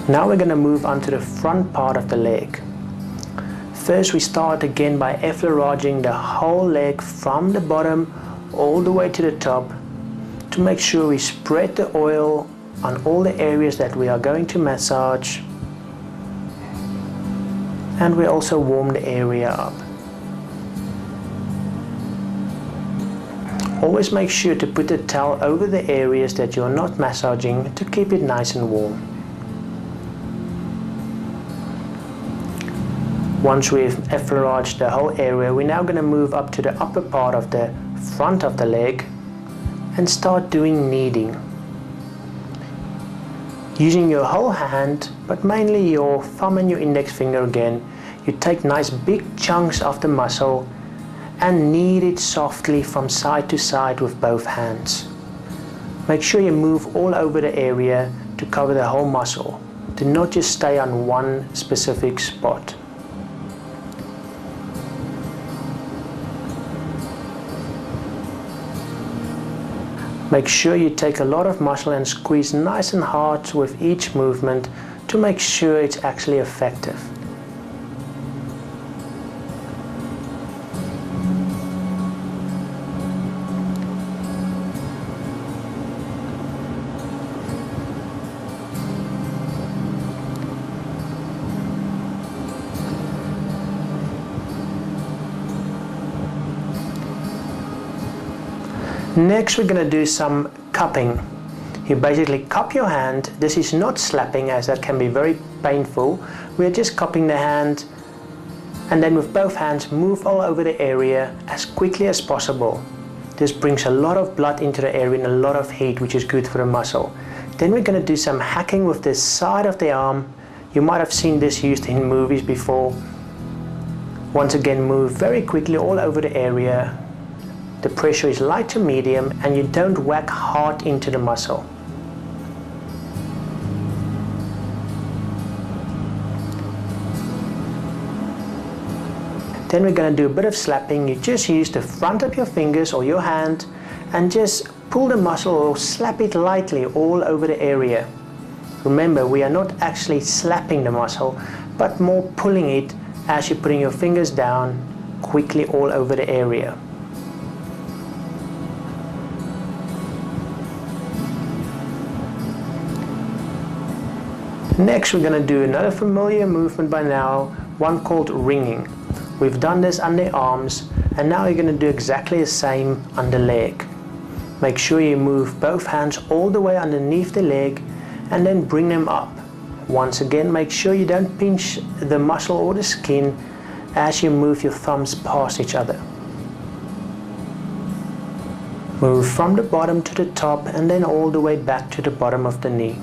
Now we're going to move on to the front part of the leg. First we start again by effleuraging the whole leg from the bottom all the way to the top to make sure we spread the oil on all the areas that we are going to massage, and we also warm the area up. Always make sure to put the towel over the areas that you're not massaging to keep it nice and warm. Once we've effleuraged the whole area, we're now going to move up to the upper part of the front of the leg and start doing kneading. Using your whole hand, but mainly your thumb and your index finger again, you take nice big chunks of the muscle and knead it softly from side to side with both hands. Make sure you move all over the area to cover the whole muscle. Do not just stay on one specific spot. Make sure you take a lot of muscle and squeeze nice and hard with each movement to make sure it's actually effective. Next we're going to do some cupping. You basically cup your hand. This is not slapping, as that can be very painful. We're just cupping the hand, and then with both hands move all over the area as quickly as possible. This brings a lot of blood into the area and a lot of heat, which is good for the muscle. Then we're going to do some hacking with the side of the arm. You might have seen this used in movies before. Once again, move very quickly all over the area. The pressure is light to medium and you don't whack hard into the muscle. Then we're going to do a bit of slapping. You just use the front of your fingers or your hand and just pull the muscle or slap it lightly all over the area. Remember, we are not actually slapping the muscle, but more pulling it as you're putting your fingers down quickly all over the area. Next we're going to do another familiar movement by now, one called ringing. We've done this on the arms and now you're going to do exactly the same on the leg. Make sure you move both hands all the way underneath the leg and then bring them up. Once again, make sure you don't pinch the muscle or the skin as you move your thumbs past each other. Move from the bottom to the top and then all the way back to the bottom of the knee.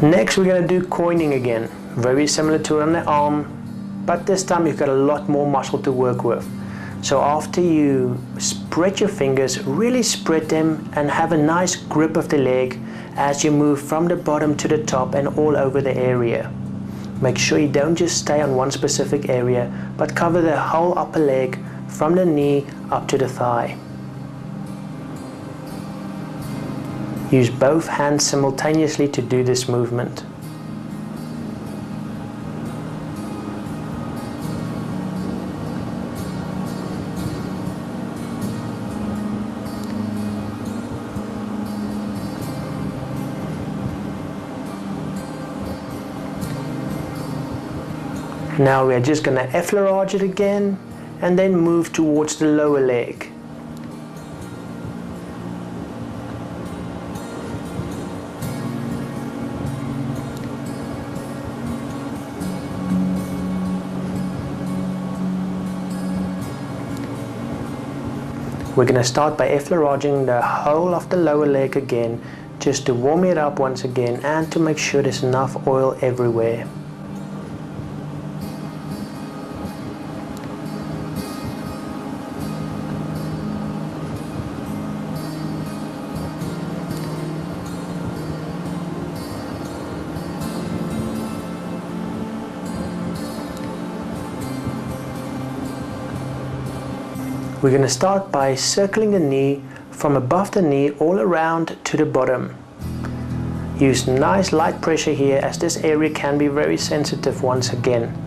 Next we're going to do coining again, very similar to on the arm, but this time you've got a lot more muscle to work with. So after you spread your fingers, really spread them and have a nice grip of the leg as you move from the bottom to the top and all over the area. Make sure you don't just stay on one specific area, but cover the whole upper leg from the knee up to the thigh. Use both hands simultaneously to do this movement. Now we are just going to effleurage it again and then move towards the lower leg. We're going to start by effleuraging the whole of the lower leg again, just to warm it up once again and to make sure there's enough oil everywhere. We're going to start by circling the knee from above the knee all around to the bottom. Use nice light pressure here, as this area can be very sensitive once again.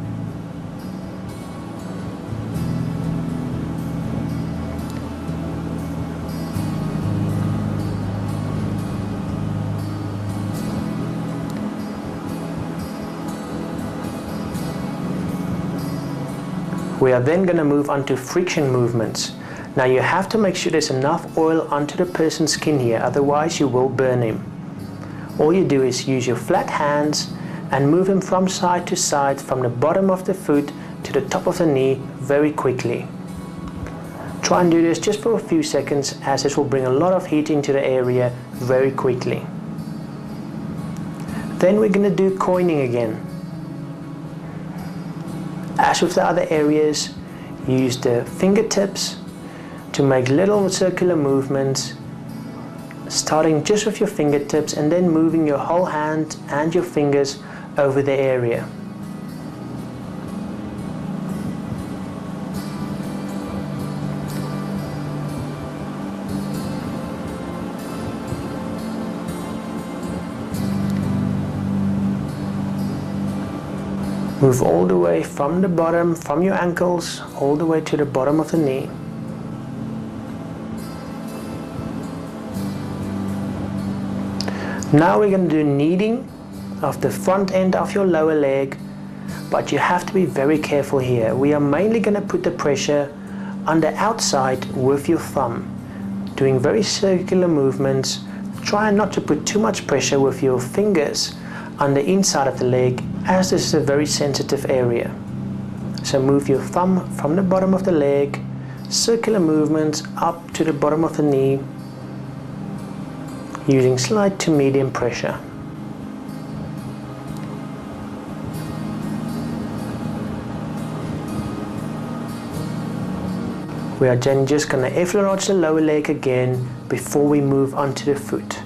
We are then going to move on to friction movements. Now you have to make sure there's enough oil onto the person's skin here, otherwise you will burn him. All you do is use your flat hands and move him from side to side, from the bottom of the foot to the top of the knee very quickly. Try and do this just for a few seconds, as this will bring a lot of heat into the area very quickly. Then we're going to do coining again. As with the other areas, use the fingertips to make little circular movements, starting just with your fingertips and then moving your whole hand and your fingers over the area. Move all the way from the bottom, from your ankles, all the way to the bottom of the knee. Now we're going to do kneading of the front end of your lower leg, but you have to be very careful here. We are mainly going to put the pressure on the outside with your thumb, doing very circular movements. Try not to put too much pressure with your fingers on the inside of the leg, as this is a very sensitive area. So move your thumb from the bottom of the leg, circular movements up to the bottom of the knee, using slight to medium pressure. We are then just going to effleurage the lower leg again before we move on to the foot.